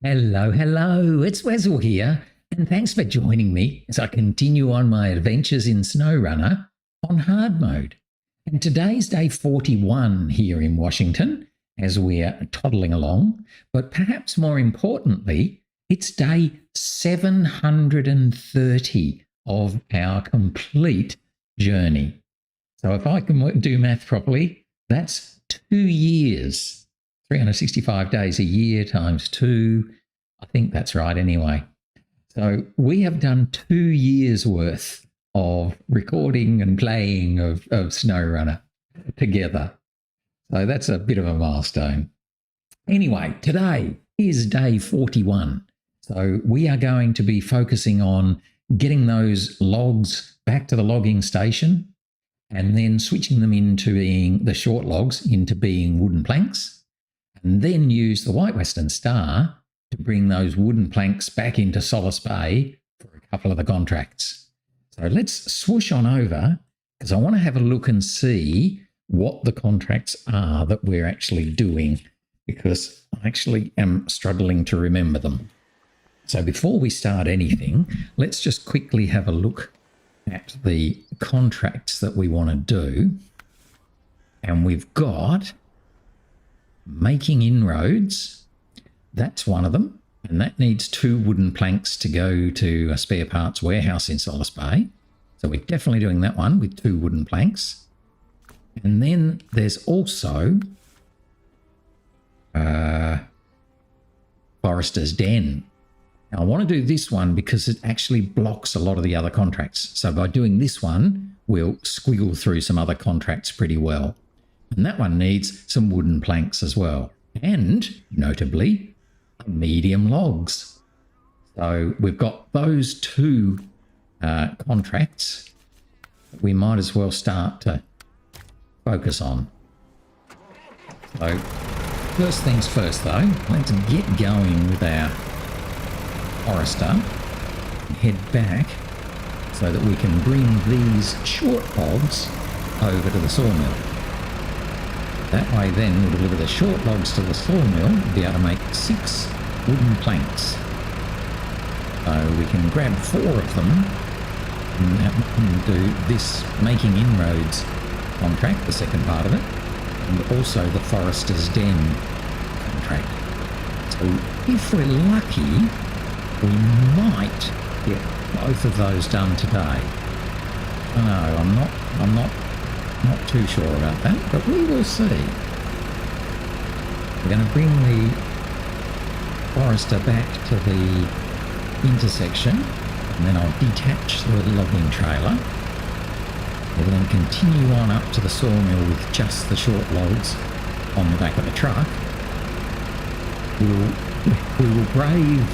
Hello, hello, it's Wessel here, and thanks for joining me as I continue on my adventures in SnowRunner on hard mode. And today's day 41 here in Washington as we're toddling along, but perhaps more importantly, it's day 730 of our complete journey. So if I can do math properly, that's 2 years. 365 days a year times 2. I think that's right anyway. So we have done 2 years worth of recording and playing of SnowRunner together. So that's a bit of a milestone. Anyway, today is day 41. So we are going to be focusing on getting those logs back to the logging station and then switching them into being the short logs into being wooden planks. And then use the White Western Star to bring those wooden planks back into Solace Bay for a couple of the contracts. So let's swoosh on over because I want to have a look and see what the contracts are that we're actually doing, because I actually am struggling to remember them. So before we start anything, let's just quickly have a look at the contracts that we want to do. And we've got Making Inroads, that's one of them, and that needs 2 wooden planks to go to a spare parts warehouse in Solace Bay. So we're definitely doing that one with 2 wooden planks. And then there's also Forester's Den. Now I want to do this one because it actually blocks a lot of the other contracts. So by doing this one, we'll squiggle through some other contracts pretty well. And that one needs some wooden planks as well. And, notably, medium logs. So we've got those 2 contracts that we might as well start to focus on. So, first things first though, let's get going with our Forester and head back so that we can bring these short logs over to the sawmill. That way then we'll deliver the short logs to the sawmill and be able to make 6 wooden planks. So we can grab 4 of them and do this Making Inroads contract, the second part of it, and also the Forester's Den contract. So if we're lucky, we might get both of those done today. No, I'm not too sure about that, but we will see. We're going to bring the Forester back to the intersection, and then I'll detach the logging trailer. We'll then continue on up to the sawmill with just the short logs on the back of the truck. We will brave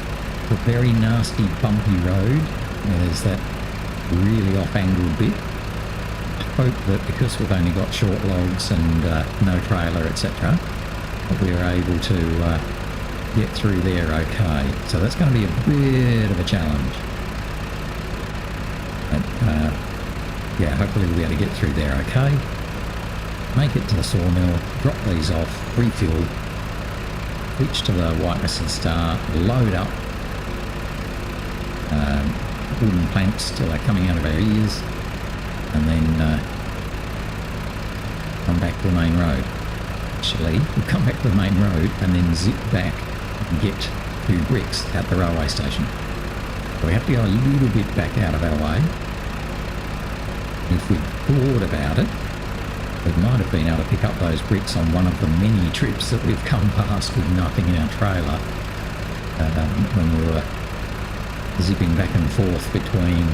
the very nasty bumpy road where there's that really off-angled bit. Hope that because we've only got short logs and no trailer, etc., that we're able to get through there okay. So that's going to be a bit of a challenge. But yeah, hopefully we'll be able to get through there okay. Make it to the sawmill, drop these off, refuel, switch to the White Western Star, load up wooden planks till they're coming out of our ears, and then come back to the main road. Actually, we'll come back to the main road and then zip back and get 2 bricks at the railway station. So we have to go a little bit back out of our way. If we thought about it, we might have been able to pick up those bricks on one of the many trips that we've come past with nothing in our trailer when we were zipping back and forth between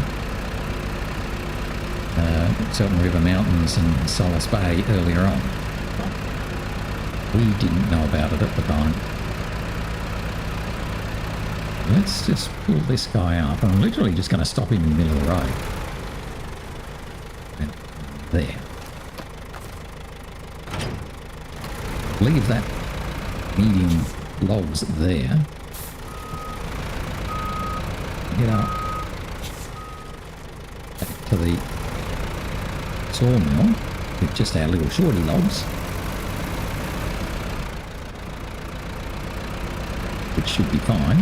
Certain River Mountains and Solace Bay earlier on. We didn't know about it at the time. Let's just pull this guy up. I'm literally just going to stop him in the middle of the road. And there. Leave that medium logs there. Get up back to the sawmill with just our little shorty logs. which should be fine.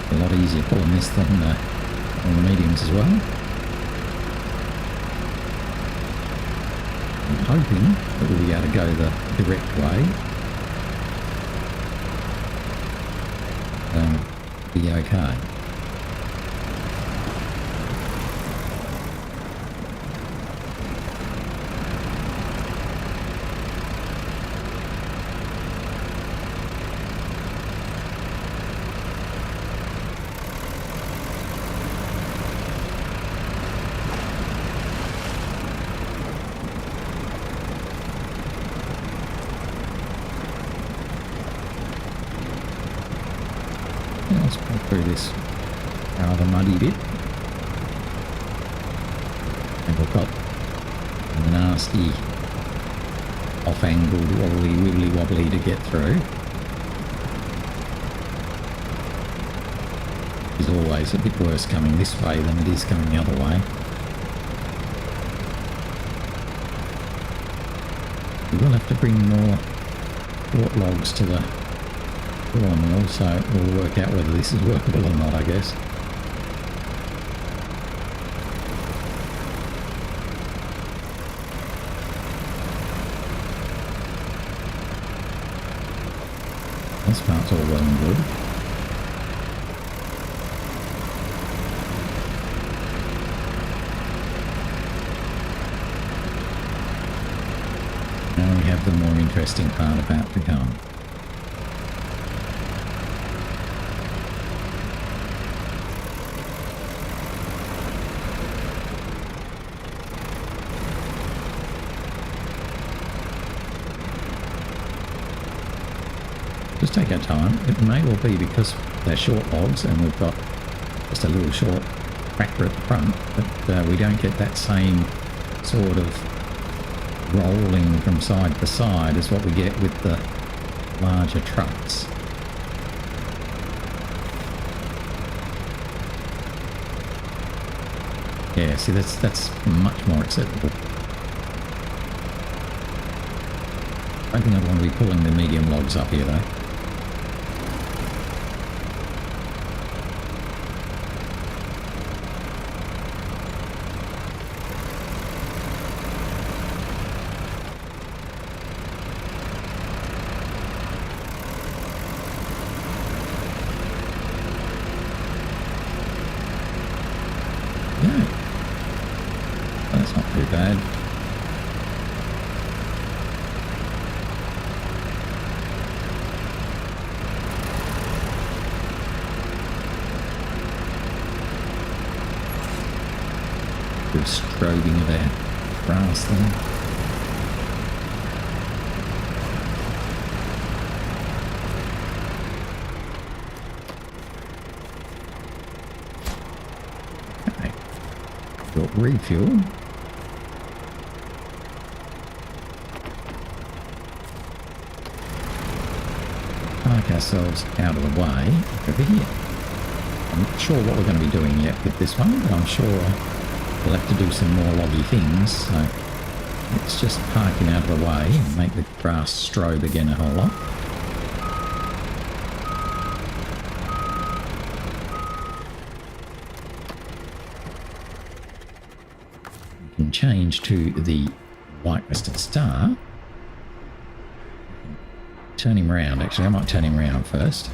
A lot easier pulling this than on the mediums as well. I'm hoping that we'll be able to go the direct way. Be okay. Let's go through this rather muddy bit. And we've got a nasty off-angled wobbly wibbly wobbly to get through. It's always a bit worse coming this way than it is coming the other way. We will have to bring more short logs to the sawmill, so we'll work out whether this is workable or not, I guess. This part's all well and good. Now we have the more interesting part about to come. Just take our time. It may well be because they're short logs and we've got just a little short tractor at the front, but we don't get that same sort of rolling from side to side as what we get with the larger trucks. Yeah, see, that's much more acceptable. I think I'd want to be pulling the medium logs up here though. Yeah, that's not too bad. Good strobing of our grass there. Got refuel. Park ourselves out of the way over here. I'm not sure what we're going to be doing yet with this one, but I'm sure we'll have to do some more loggy things. So let's just park him out of the way and make the grass strobe again a whole lot. Change to the white-crested star. Turn him around. Actually, I might turn him around first.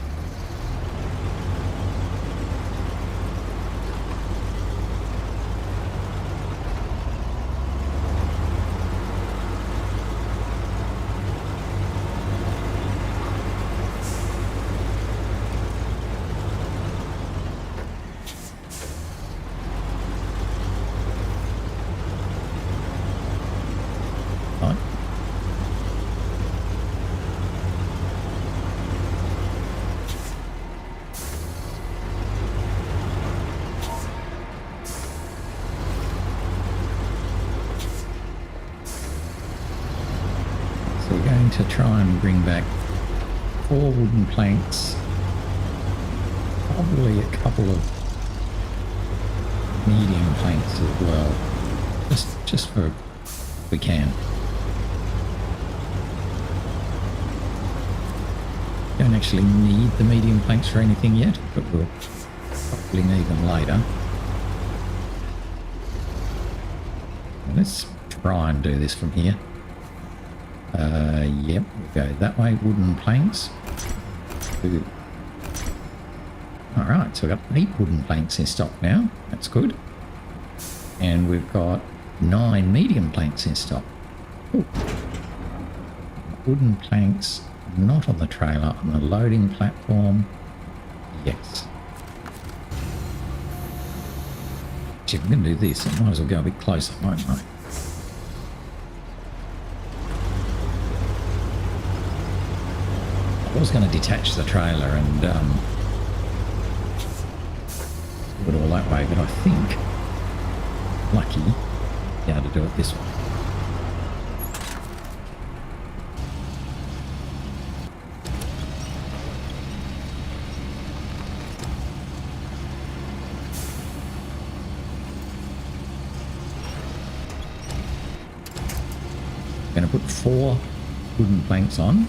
To try and bring back 4 wooden planks, probably a couple of medium planks as well, just for if we can. Don't actually need the medium planks for anything yet, but we'll probably need them later. Let's try and do this from here. Yep, we'll go that way. Wooden planks. Ooh. Alright, so we've got 8 wooden planks in stock now. That's good. And we've got 9 medium planks in stock. Ooh. Wooden planks not on the trailer, on the loading platform. Yes. Actually, if we're going to do this, I might as well go a bit closer, won't I? I was going to detach the trailer and do it all that way, but I think, lucky, be able to do it this way. I'm going to put 4 wooden planks on.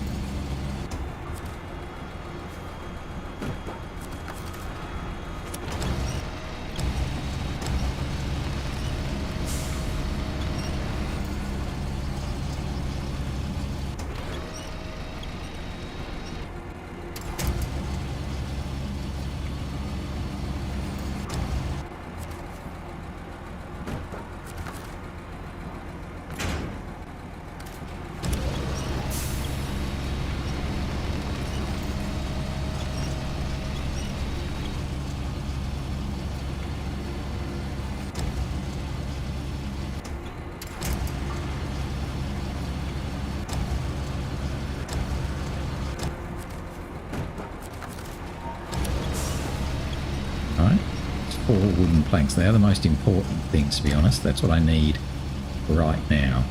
Wooden planks. They are the most important things, to be honest. That's what I need right now.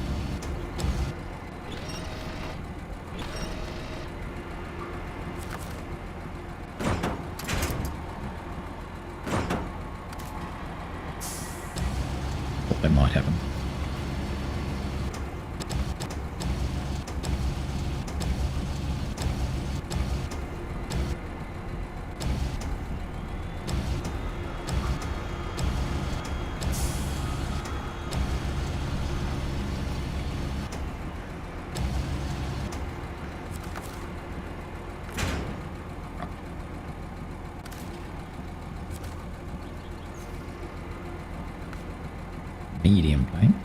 Thought they might happen. Medium plank.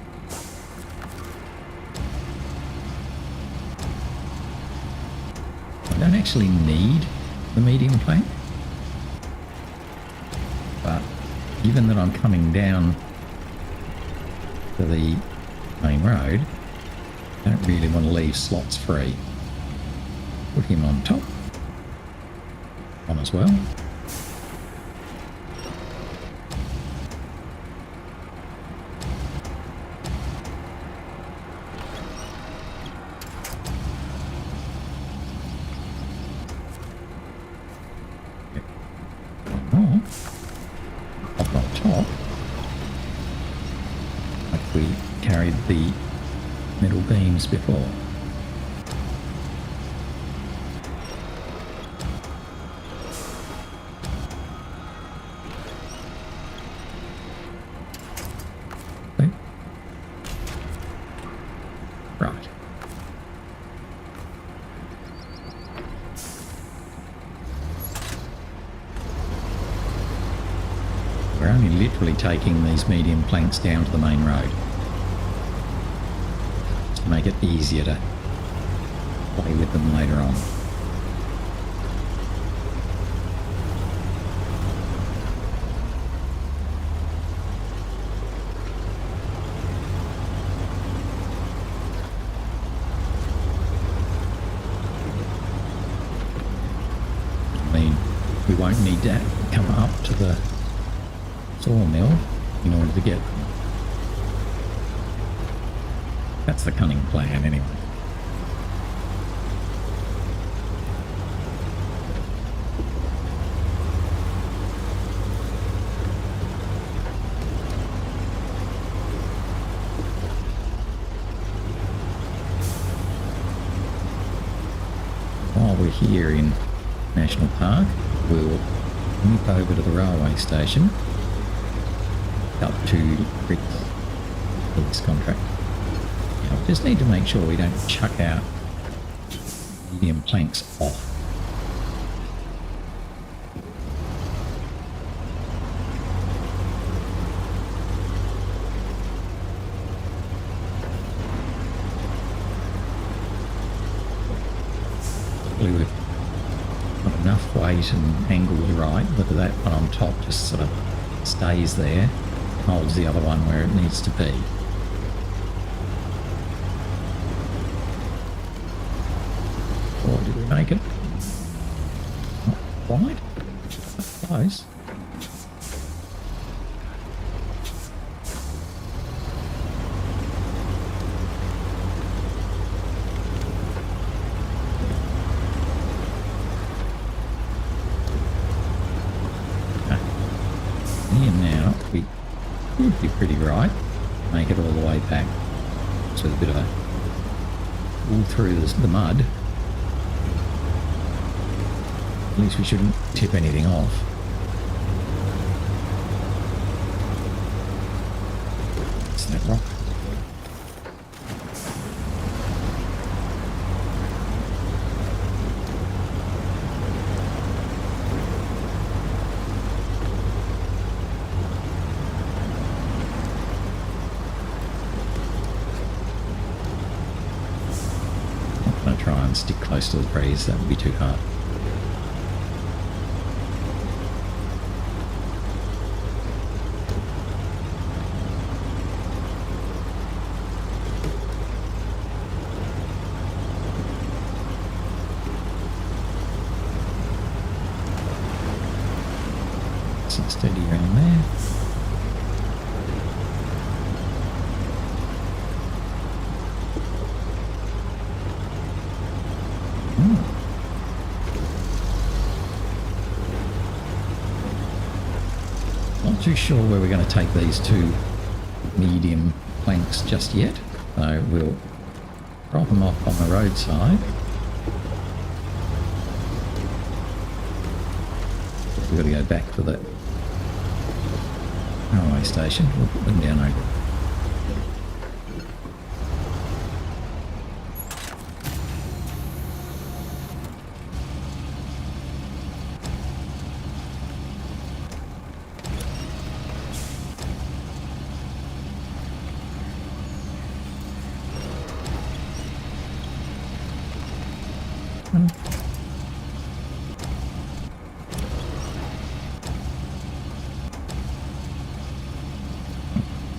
I don't actually need the medium plank, but given that I'm coming down to the main road, I don't really want to leave slots free. Put him on top, on as well. The metal beams before. Okay. Right. We're only literally taking these medium planks down to the main road. Make it easier to play with them later on. I mean, we won't need to come up to the sawmill in order to get. That's the cunning plan, anyway. we're here in National Park, we'll nip over to the railway station, up to bricks for this contract. Now, we just need to make sure we don't chuck out medium planks off. We've got enough weight and angles right, but that one on top just sort of stays there, holds the other one where it needs to be. Or did we make it? Not quite. Close. Would be pretty right. Make it all the way back. So a bit of a pull through the mud. At least we shouldn't tip anything off. It's that rock. Try and stick close to the breeze, that would be too hard. Sit steady around there. Not too sure where we're going to take these two medium planks just yet, so we'll drop them off on the roadside. We've got to go back to the railway station. We'll put them down over.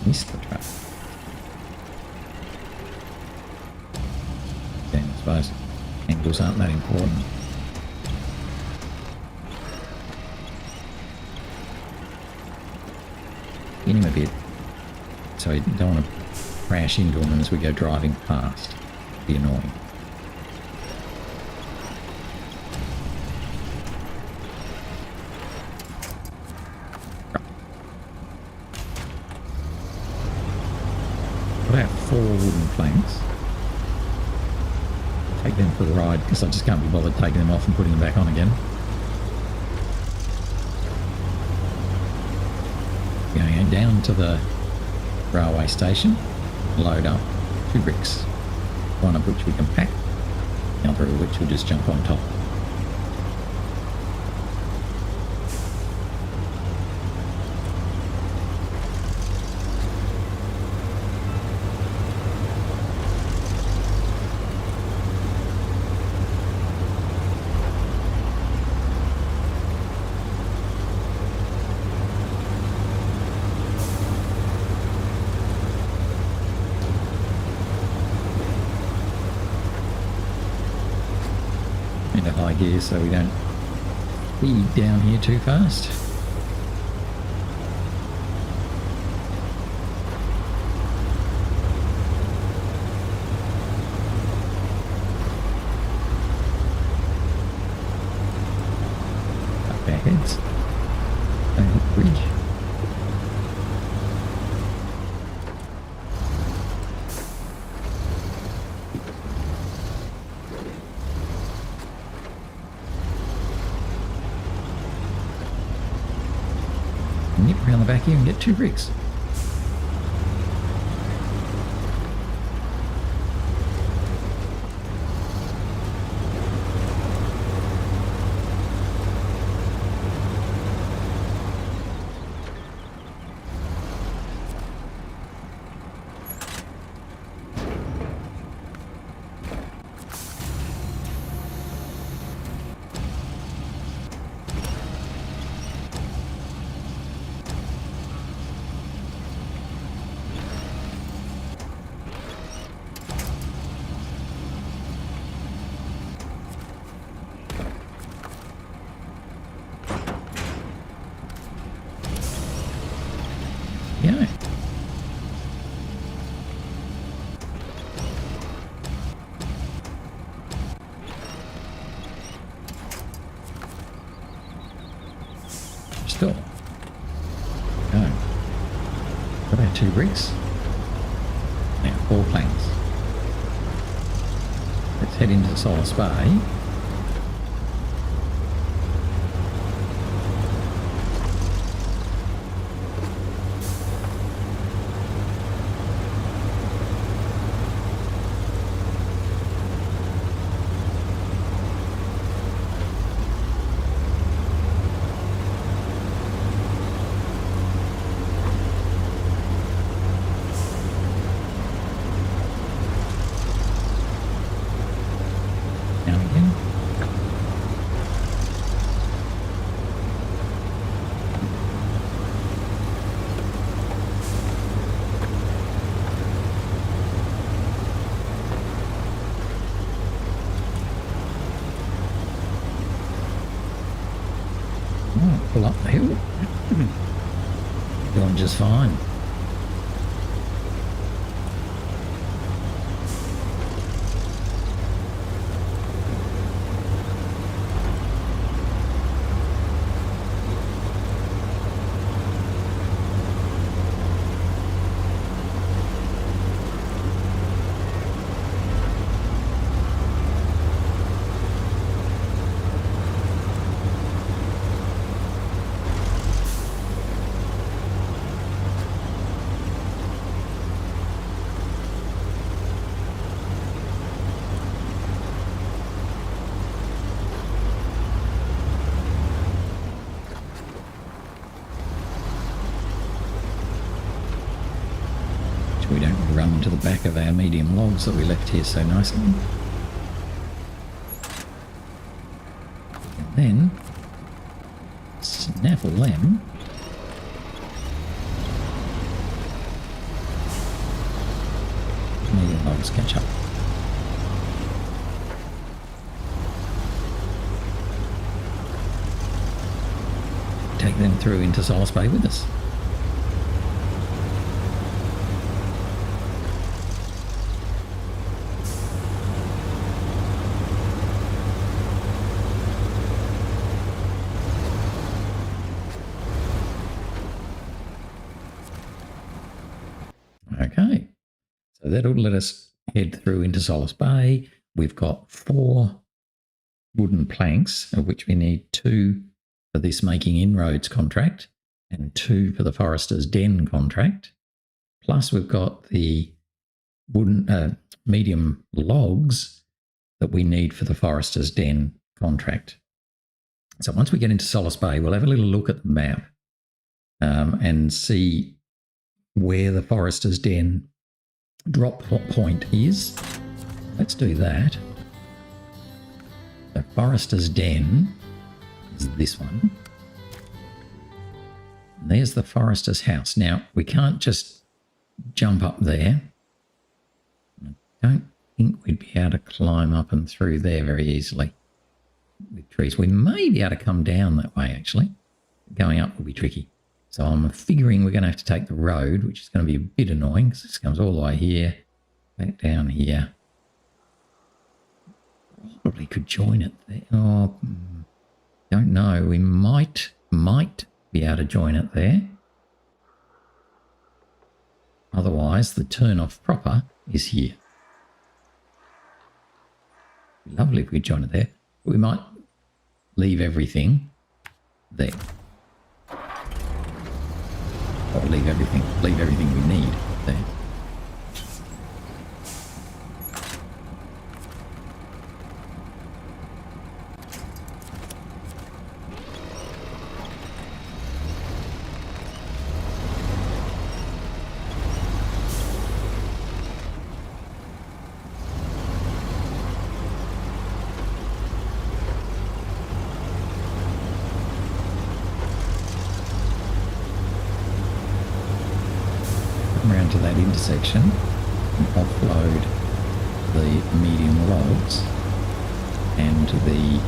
Missed the trap. Okay, I suppose angles aren't that important. In him a bit, so you don't want to crash into them as we go driving past. It'd be annoying. About 4 wooden planks. Take them for the ride because I just can't be bothered taking them off and putting them back on again. Going down to the railway station, load up 2 bricks, one of which we can pack, the other of which we'll just jump on top. Into high gear so we don't speed down here too fast. Up our heads. Don't hit the bridge. nip around the back here and get 2 bricks. Yeah. Still. Go. Got our 2 bricks. Now 4 planks. Let's head into the Solace Bay. Pull up the hill. Doing just fine. We don't run to the back of our medium logs that we left here so nicely. And then snaffle them. Medium logs catch up. Take them through into Solace Bay with us. Okay, so that'll let us head through into Solace Bay. We've got 4 wooden planks, of which we need 2 for this Making Inroads contract and 2 for the Forester's Den contract. Plus we've got the wooden medium logs that we need for the Forester's Den contract. So once we get into Solace Bay, we'll have a little look at the map and see where the Forester's Den drop point is. Let's do that. The Forester's Den is this one. And there's the Forester's house. Now, we can't just jump up there. I don't think we'd be able to climb up and through there very easily with trees. We may be able to come down that way, actually. Going up will be tricky. So I'm figuring we're going to have to take the road, which is going to be a bit annoying because this comes all the way here, back down here. Probably could join it there. Oh, don't know. We might be able to join it there. Otherwise, the turn off proper is here. Lovely if we join it there. We might leave everything there. Or leave everything we need there. Around to that intersection and offload the medium logs and the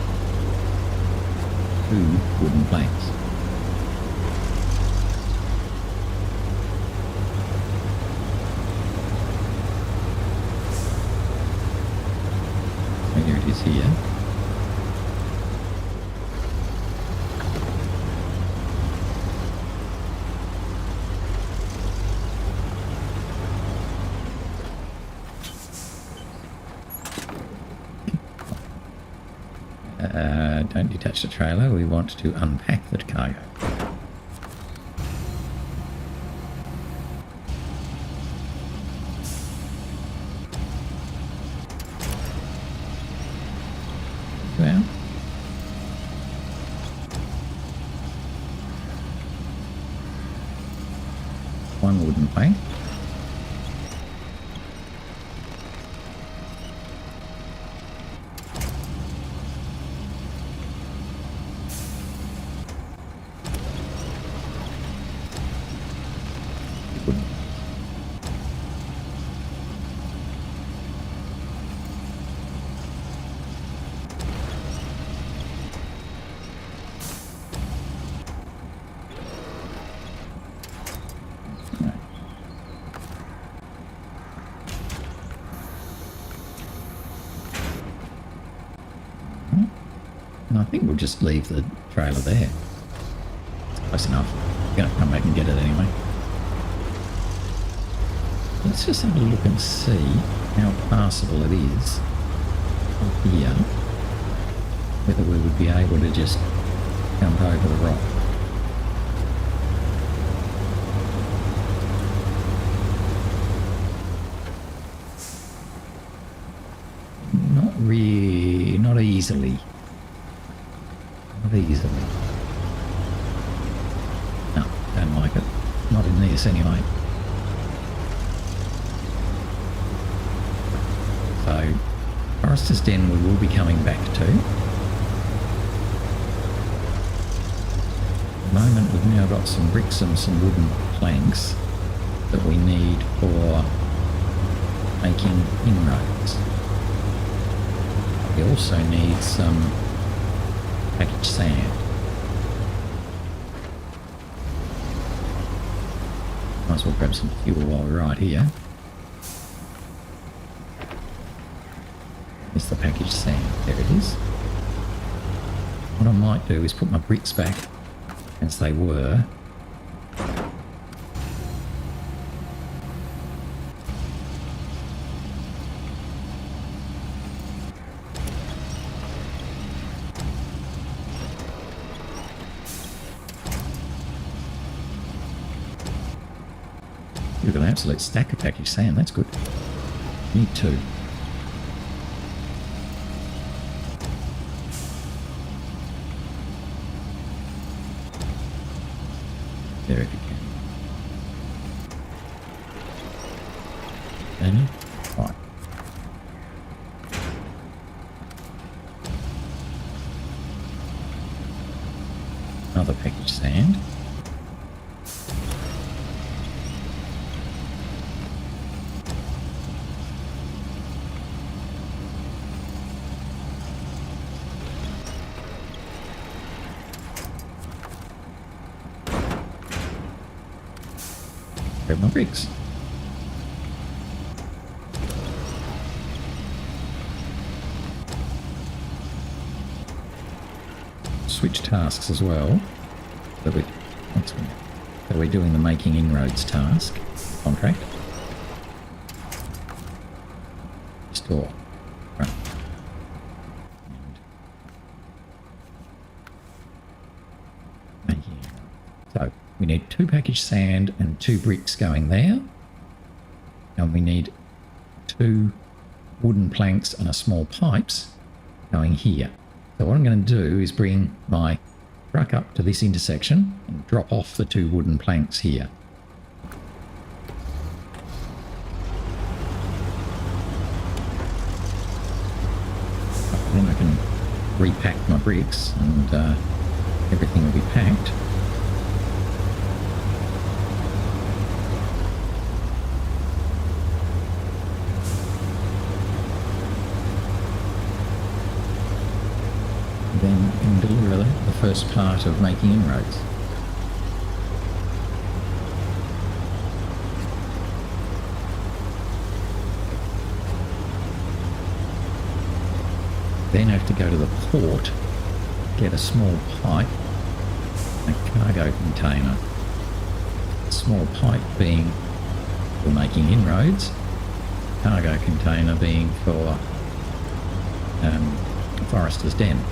2 wooden planks. So here it is here. Don't detach the trailer, we want to unpack the cargo. Well, one wooden plank. And I think we'll just leave the trailer there. It's close enough. We're going to come back and get it anyway. Let's just have a look and see how passable it is up here. Whether we would be able to just jump over the rock. Not easily. Not easily. No, don't like it. Not in this anyway. So, Forester's Den we will be coming back to. At the moment we've now got some bricks and some wooden planks that we need for making inroads. We also need some packaged sand. Might as well grab some fuel while we're right here. There's the packaged sand. There it is. What I might do is put my bricks back as they were. We've got an absolute stack of packaged sand, that's good. Need 2. There if you can. And right. Another packaged sand. Grab my bricks. Switch tasks as well. So we're doing the Making Inroads task contract. Store. Right. And making. So we we need 2 packaged sand and 2 bricks going there. And we need 2 wooden planks and a small pipes going here. So what I'm going to do is bring my truck up to this intersection and drop off the 2 wooden planks here. Then I can repack my bricks and everything will be packed. Then I can deliver the first part of Making Inroads. Then I have to go to the port, get a small pipe, a cargo container. A small pipe being for Making Inroads, cargo container being for Forester's Den.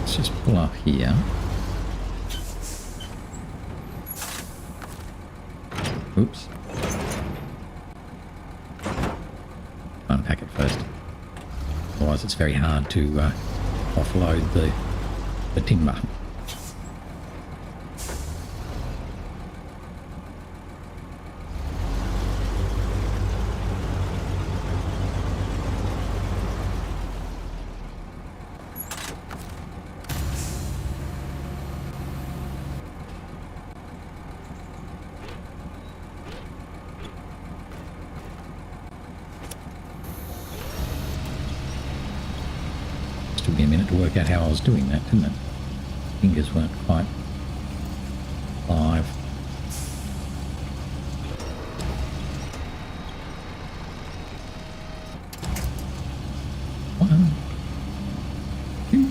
Just pull up here. Oops. Unpack it first. Otherwise it's very hard to offload the timber. Took me a minute to work out how I was doing that, didn't it? Fingers weren't quite live. One, two,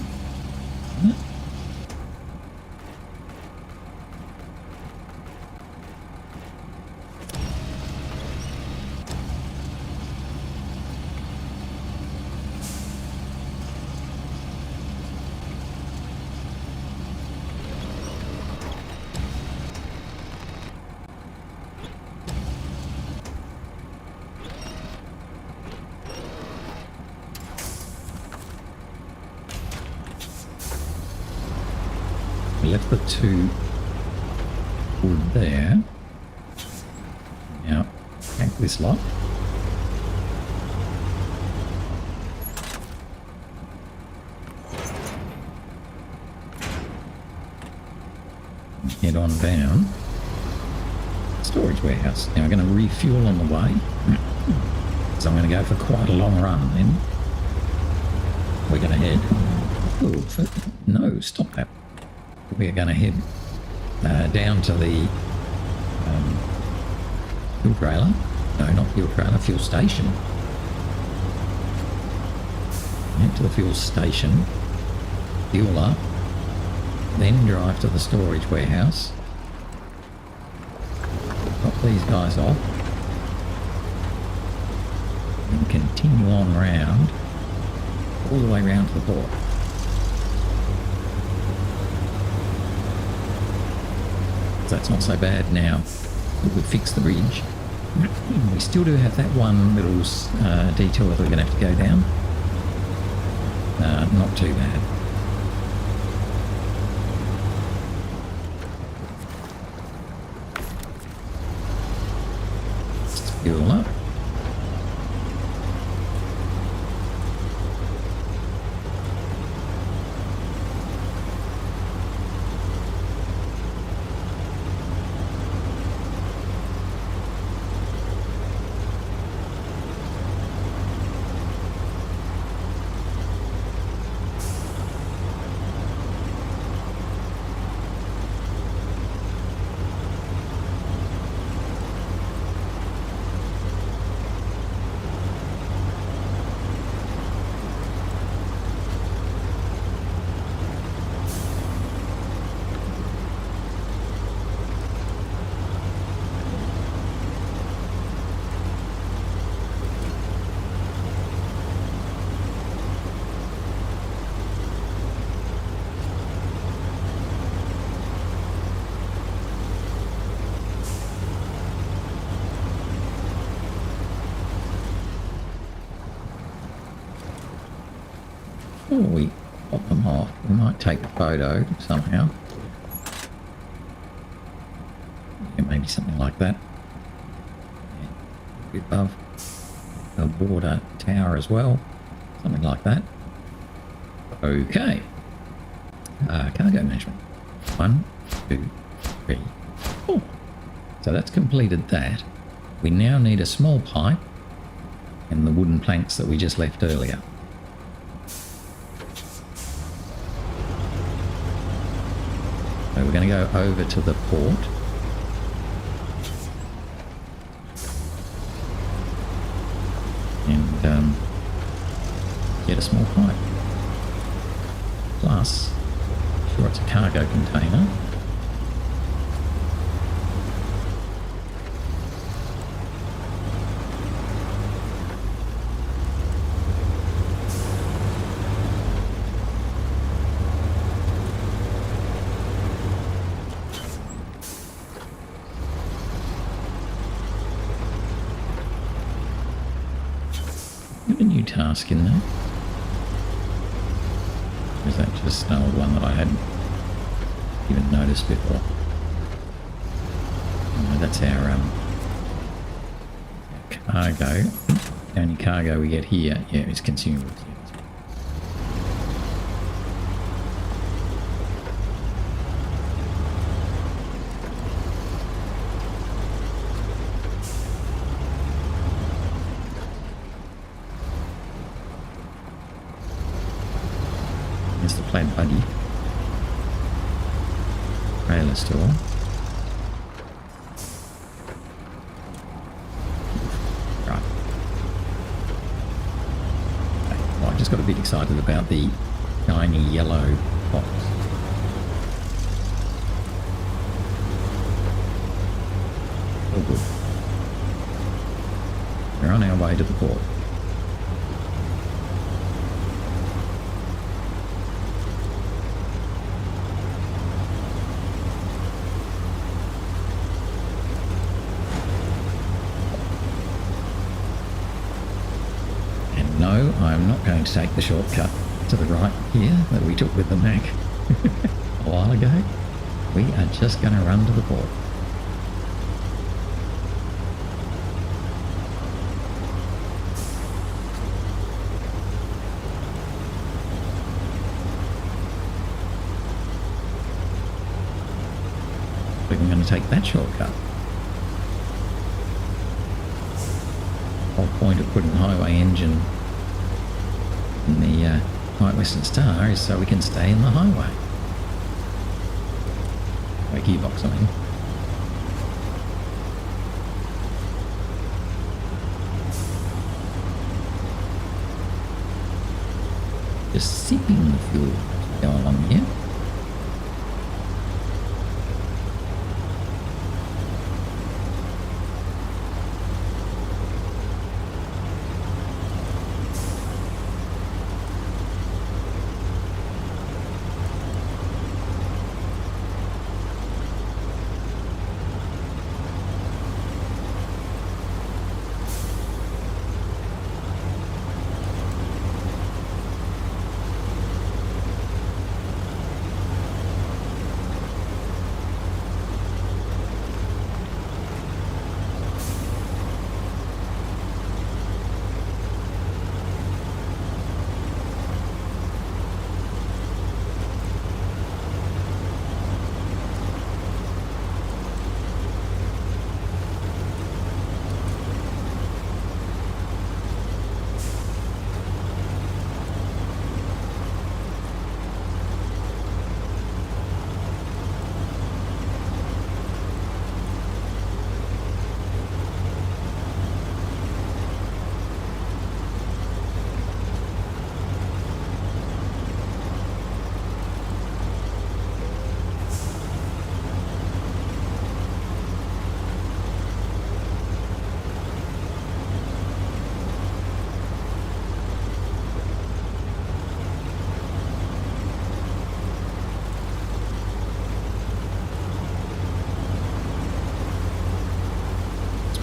we left the 2 wood there. Now, pack this lot. Head on down. Storage warehouse. Now I'm going to refuel on the way. So I'm going to go for quite a long run then. We're going to head... Oh, no, stop that. We're going to head down to the fuel trailer. No, not fuel trailer, fuel station. Head to the fuel station, fuel up, then drive to the storage warehouse. Drop these guys off. And continue on round, all the way round to the port. That's not so bad now that we've fixed the bridge. We still do have that one little detour that we're going to have to go down. Not too bad. Let's fuel up. before we pop them off, we might take a photo somehow. Yeah, maybe something like that. Yeah, above the water tower as well. Something like that. Okay. Cargo management. 1, 2, 3, 4. So that's completed that. We now need a small pipe and the wooden planks that we just left earlier. So we're going to go over to the port. And get a small pipe. Plus, sure it's a cargo container. A new task in there. Or is that just an old one that I hadn't even noticed before? No, that's our cargo. The only cargo we get here, yeah, is consumables. The plaid buggy trailer store. Right. Okay. Well, I just got a bit excited about the shiny yellow box. All good. We're on our way to the port. No, I'm not going to take the shortcut to the right here that we took with the Mac a while ago. We are just going to run to the port. We're going to take that shortcut. The whole point of putting the highway engine in the Great Western Star is so we can stay in the highway. Gearbox, I mean. Just sipping the fuel as we go along here.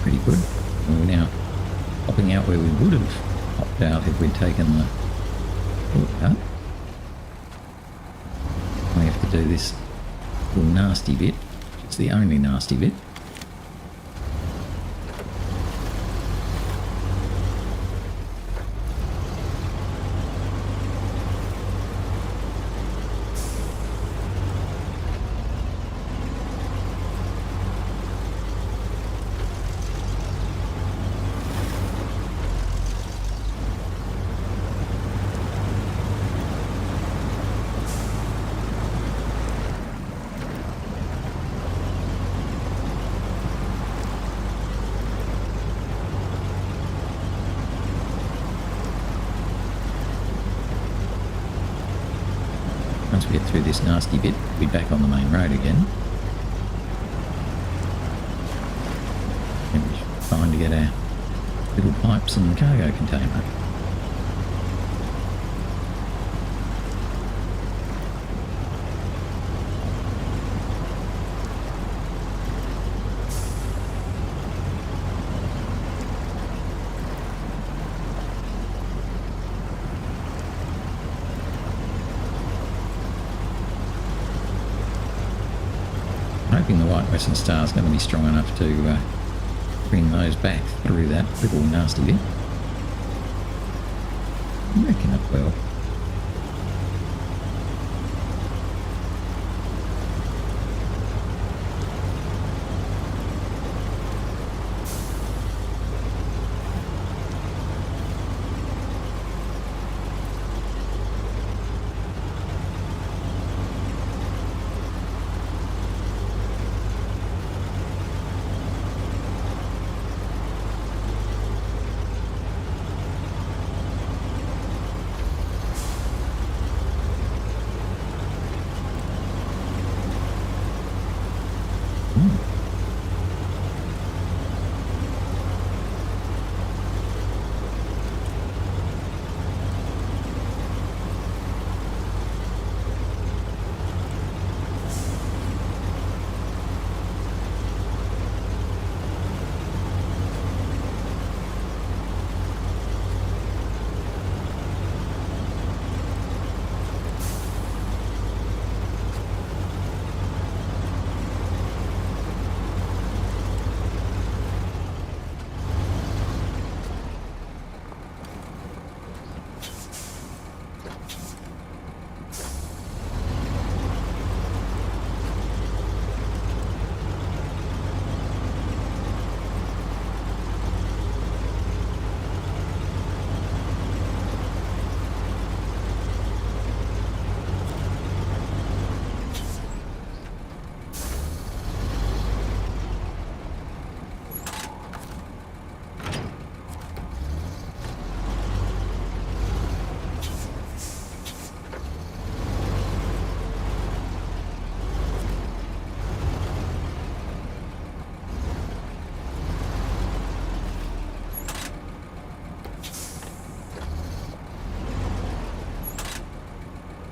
Pretty good. And we're now popping out where we would have popped out if we'd taken the shortcut. this little nasty bit. It's the only nasty bit. Once we get through this nasty bit, we'll be back on the main road again. And it's time to get our little pipes and cargo container. Hoping the White Western Star is going to be strong enough to bring those back through that little nasty bit. I reckon it will.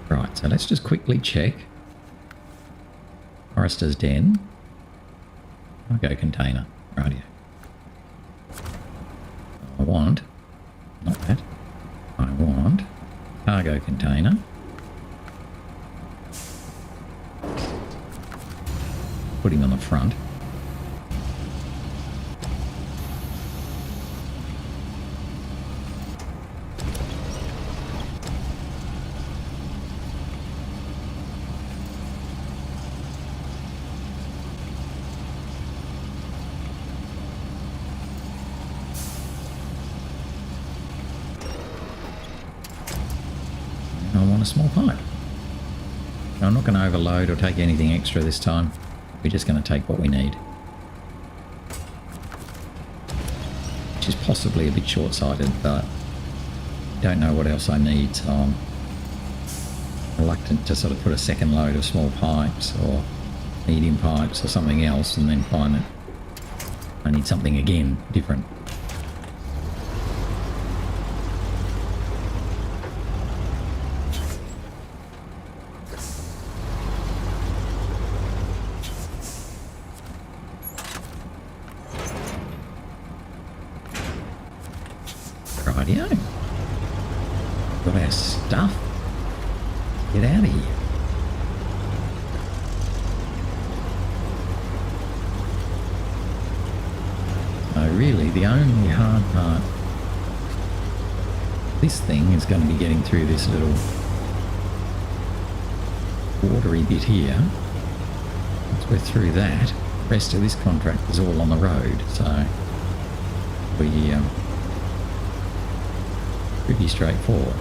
Right, so let's just quickly check. Forester's Den. Cargo container. Radio. I want, not that, I want cargo container. Put him on the front. I want a small pipe. I'm not going to overload or take anything extra this time. We're just going to take what we need. Which is possibly a bit short-sighted, but don't know what else I need, so I'm reluctant to sort of put a second load of small pipes or medium pipes or something else and then find that I need something again different. Rightio. Got our stuff. Get out of here. the only hard part, this thing is going to be getting through this little watery bit here. Once we're through that, the rest of this contract is all on the road, so we pretty straightforward.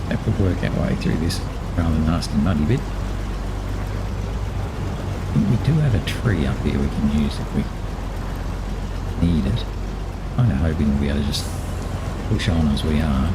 Have to work our way through this rather nasty muddy bit. I think we do have a tree up here we can use if we need it. Kind of hoping we'll be able to just push on as we are.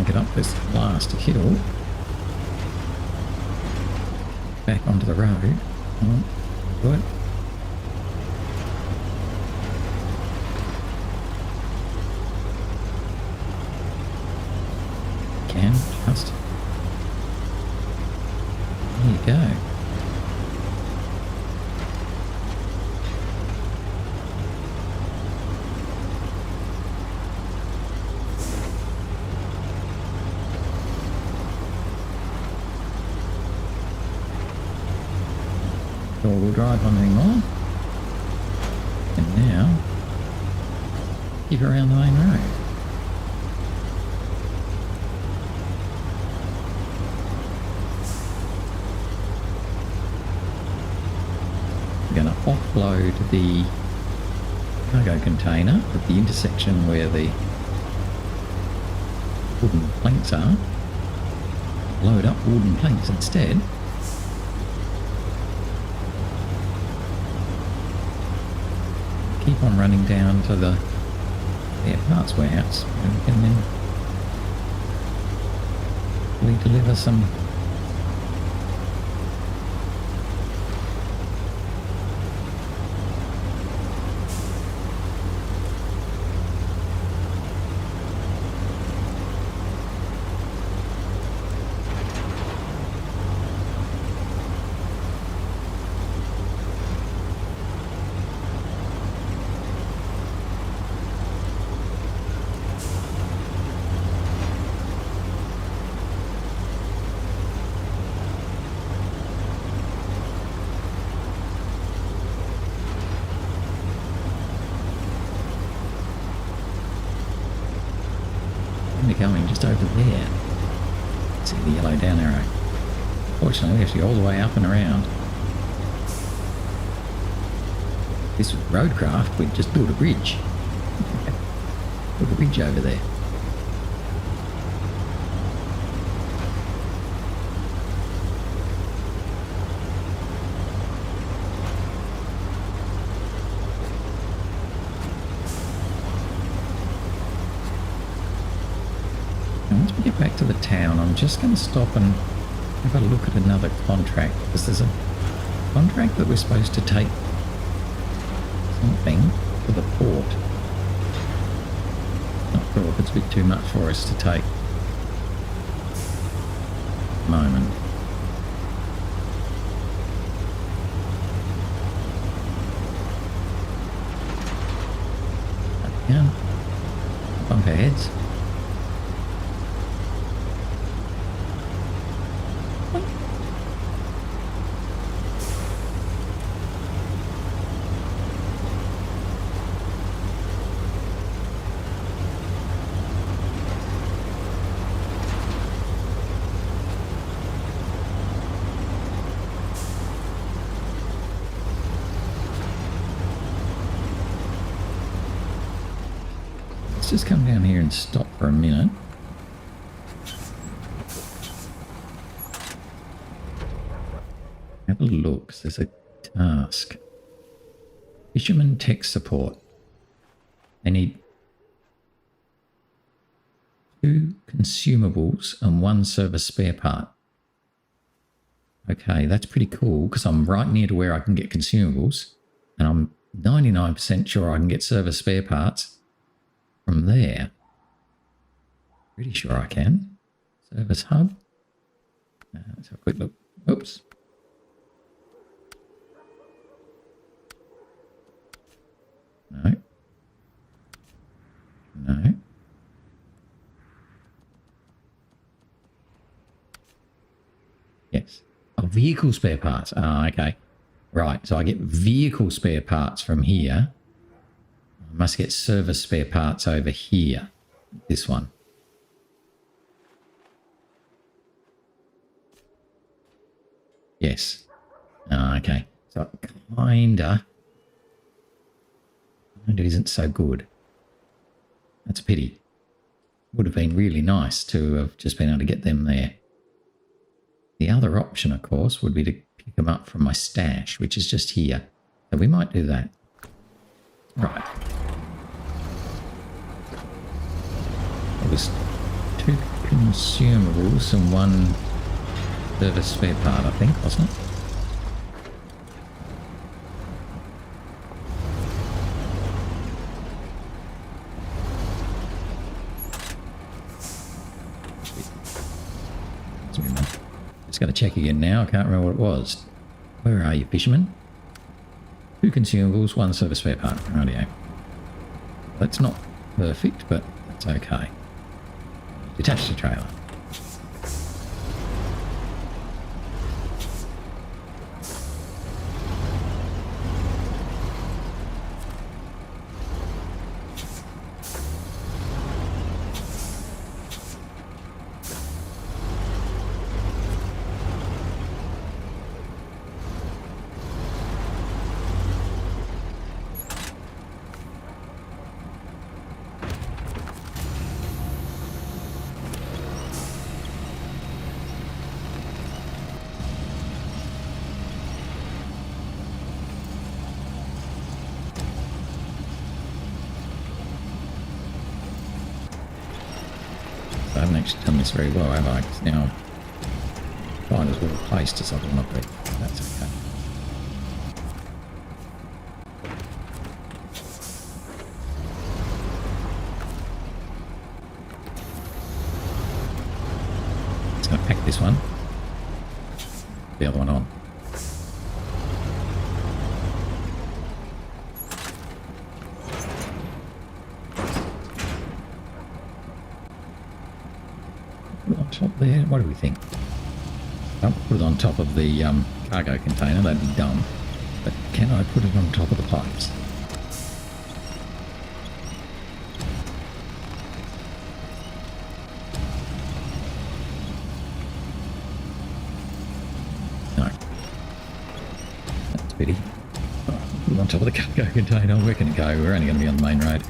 Get up this last hill back onto the road. Do it. Can just there you go. We'll drive on anymore, and now keep around the main road. We're going to offload the cargo container at the intersection where the wooden planks are. Load up wooden planks instead. Keep on running down to the parts warehouse where we can then deliver some going just over there. See the yellow down arrow. Fortunately, we have to go all the way up and around. This was roadcraft, we'd just build a bridge. Build a bridge over there. once we get back to the town, I'm just going to stop and have a look at another contract, because there's a contract that we're supposed to take something to the port. Not sure if it's a bit too much for us to take at the moment. Down. Bump our heads. Let's just come down here and stop for a minute. Have a look. There's a task. Fisherman Tech Support. They need 2 consumables and 1 service spare part. Okay, that's pretty cool because I'm right near to where I can get consumables, and I'm 99% sure I can get service spare parts from there. Pretty sure I can. Service hub. Let's have a quick look. Oops. No. No. Yes. Oh, vehicle spare parts. Ah, okay. Right, so I get vehicle spare parts from here. I must get service spare parts over here. This one. Yes. Ah, okay. So kinda isn't so good. That's a pity. Would have been really nice to have just been able to get them there. The other option, of course, would be to pick them up from my stash, which is just here. So we might do that. Right. It was 2 consumables and 1 service spare part, I think, wasn't it? Just going to check again now. I can't remember what it was. Where are you, fisherman? 2 consumables, 1 service spare part. Rightio. That's not perfect, but that's okay. Detach the trailer. I haven't actually done this very well, have I? It's now quite as well placed as I want to be. That's okay. Just going to pack this one. The other one on. Top there. What do we think? Don't put it on top of the cargo container. That'd be dumb. But can I put it on top of the pipes? No. That's a pity. Oh, put it on top of the cargo container. Where can it go? We're only going to be on the main road.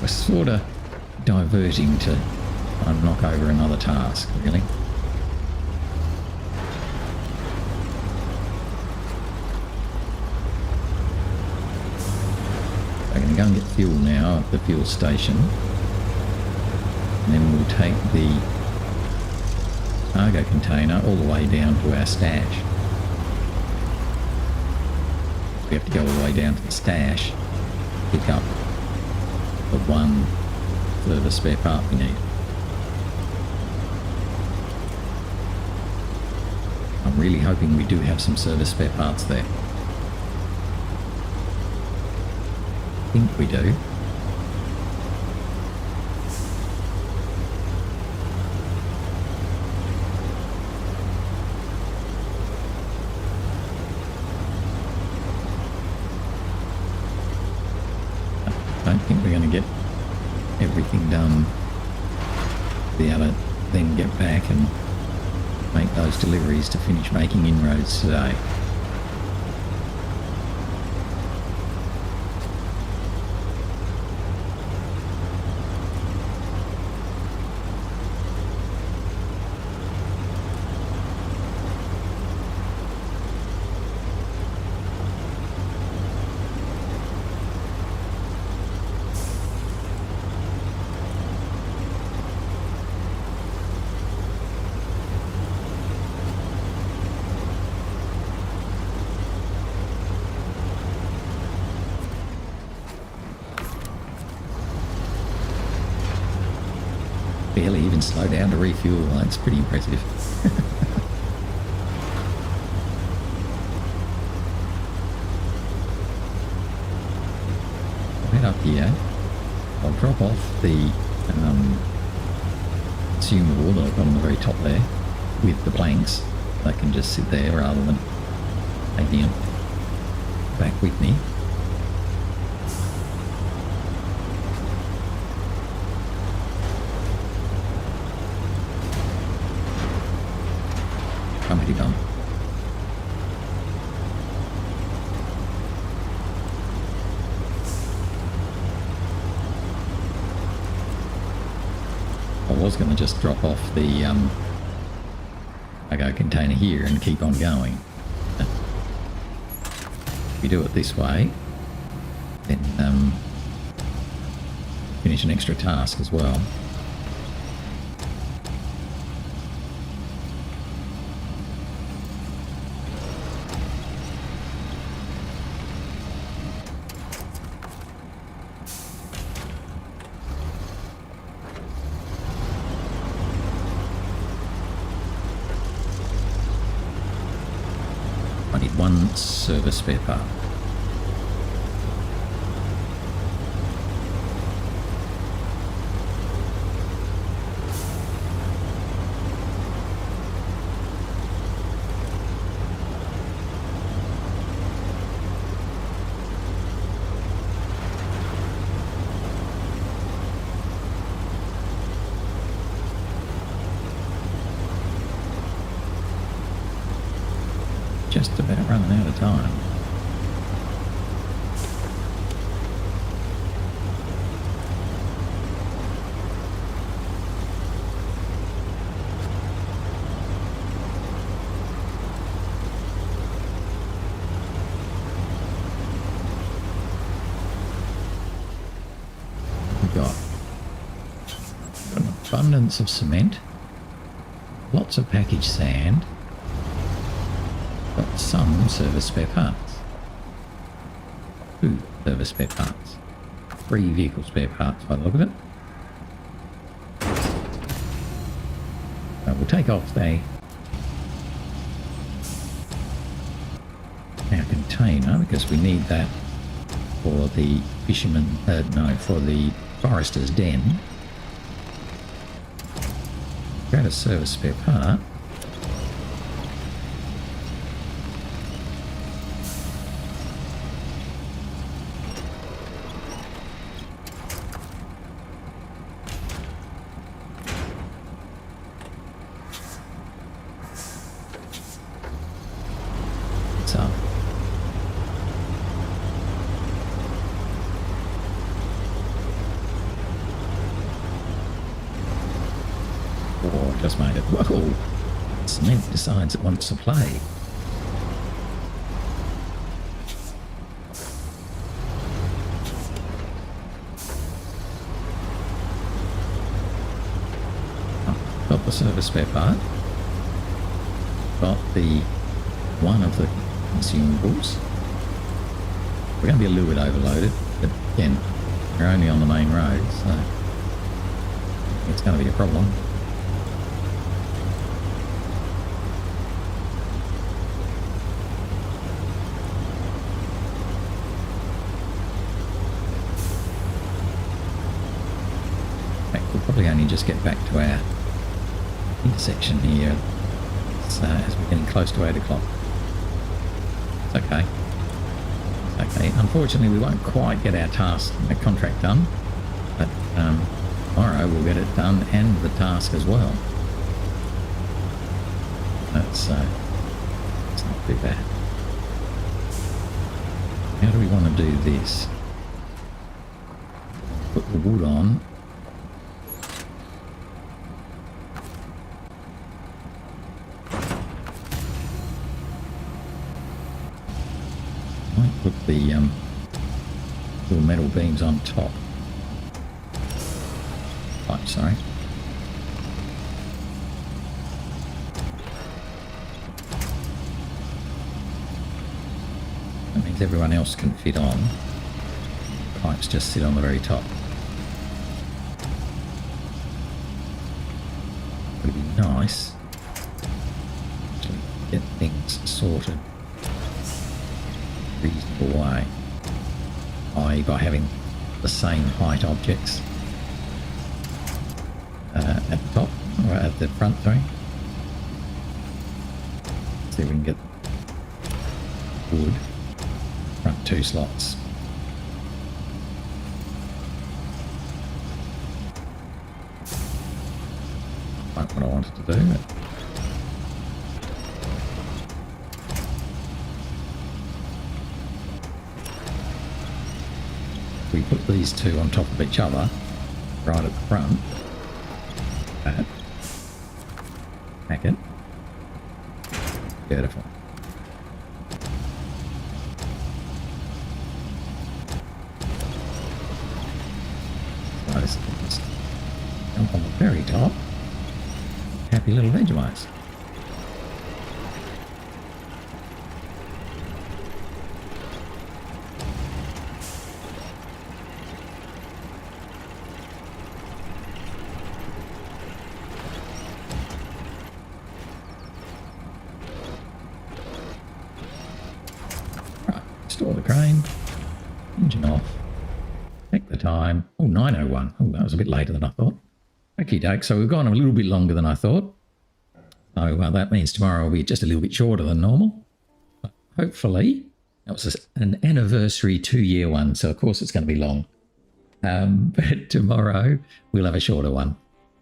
We're sort of diverting to try and knock over another task, really. going to go and get fuel now at the fuel station. And then we'll take the cargo container all the way down to our stash. We have to go all the way down to the stash, pick up the one further spare part we need. I'm really hoping we do have some service spare parts there. I think we do. I don't think we're going to get everything done to be able to then get back and make those deliveries to finish making inroads today. Barely even slow down to refuel. That's pretty impressive. Right up here, I'll drop off the consumable that I've got on the very top there with the planks. They can just sit there rather than taking it back with me. Comedy bump. I was going to just drop off the cargo container here and keep on going. If we do it this way, then finish an extra task as well. I need one service spare part. Just about running out of time. We've got an abundance of cement, lots of packaged sand, got some service spare parts. 2 service spare parts. 3 vehicle spare parts by the look of it. We'll take off our container because we need that for the for the forester's den. Grab a service spare part. Up. Oh, just made it. Whoa! Cement decides it wants to play. got the service spare part. Got the one of the consumables. We're going to be a little bit overloaded, but again, we're only on the main road, so it's going to be a problem. We'll probably only just get back to our intersection here as we're getting close to 8 o'clock. It's okay. It's okay. Unfortunately, we won't quite get our contract done, but tomorrow we'll get it done and the task as well. It's not too bad. How do we want to do this? Put the wood on. Put the little metal beams on top. Oh, sorry. That means everyone else can fit on. Pipes just sit on the very top. It would be nice to get things sorted reasonable way, i.e. by having the same height objects at the top, or at the front, sorry. See if we can get wood, front 2 slots. Not what I wanted to do, but we put these two on top of each other right at the front. That. Pack it. Beautiful. So let's jump on the very top. Happy little Vegemites. Store the crane, engine off, check the time. Oh, 9:01. Oh, that was a bit later than I thought. Okie doke, so we've gone a little bit longer than I thought. So that means tomorrow will be just a little bit shorter than normal. But hopefully, that was an anniversary 2-year one, so of course it's going to be long. But tomorrow we'll have a shorter one.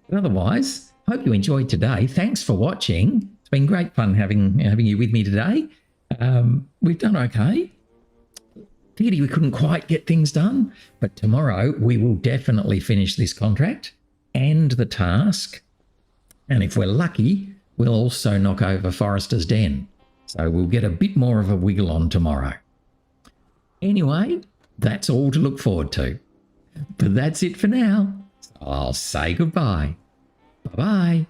But otherwise, hope you enjoyed today. Thanks for watching. It's been great fun having you with me today. We've done okay. We couldn't quite get things done, but tomorrow we will definitely finish this contract and the task. And if we're lucky, we'll also knock over Forester's Den. So we'll get a bit more of a wiggle on tomorrow. Anyway, that's all to look forward to. But that's it for now. So I'll say goodbye. Bye-bye.